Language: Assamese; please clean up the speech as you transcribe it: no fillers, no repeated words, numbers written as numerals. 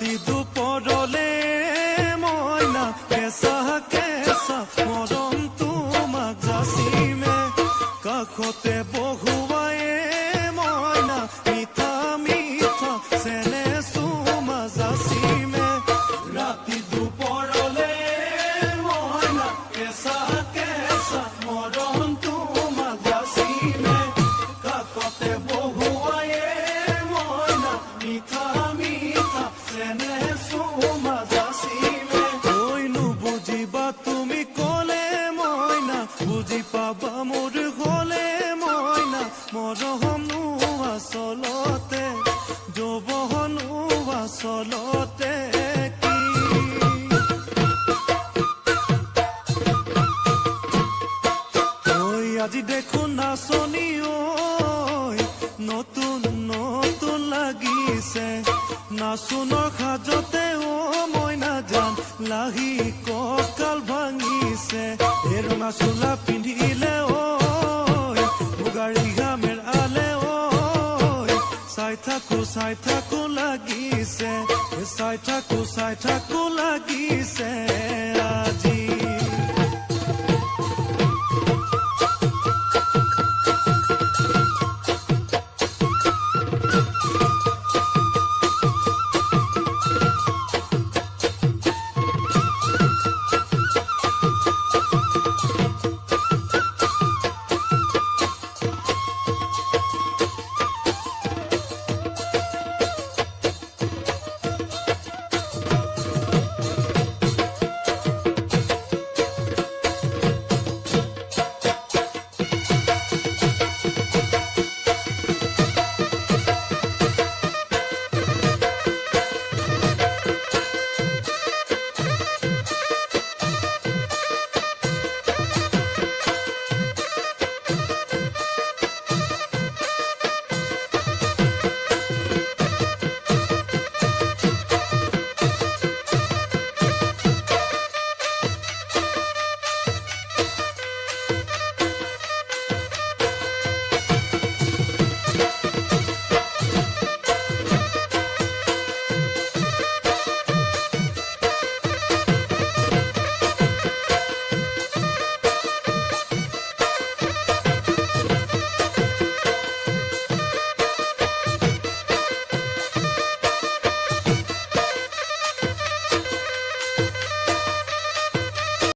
ৰাতি দুপৰলে মইনা কেঁচা কেঁচা মৰম তোমাক যাচিমে কাষতে বহুৱায়ে মইনা মিঠা মিঠা চেনে চুমা যাচিমে ৰাতি দুপৰলে মইনা কেঁচা কেঁচা মৰম তোমাক যাচিমে কাষতে বহুৱায়ে মইনা মিঠা মিঠা চেনে চুমা যাচিমে ঐ নুবুজিবা তুমি ক'লে মইনা বুজি পাবা মোৰ হ'লে মইনা মৰমনো আচলতে যৌৱনো আচলতে কি ঐ আজি দেখোন নাচনি ঐ নতুন নতুন লাগিছে নাচোনৰ সাজতে অ মইনা জান লাহি কঁকাল ভাঙিছে এই ৰঙা চোলা পিন্ধিলে ঐ মুগাৰী ঘামেৰ আলে ঐ চাই থাকো লাগিছে চাই থাকো লাগিছে আজি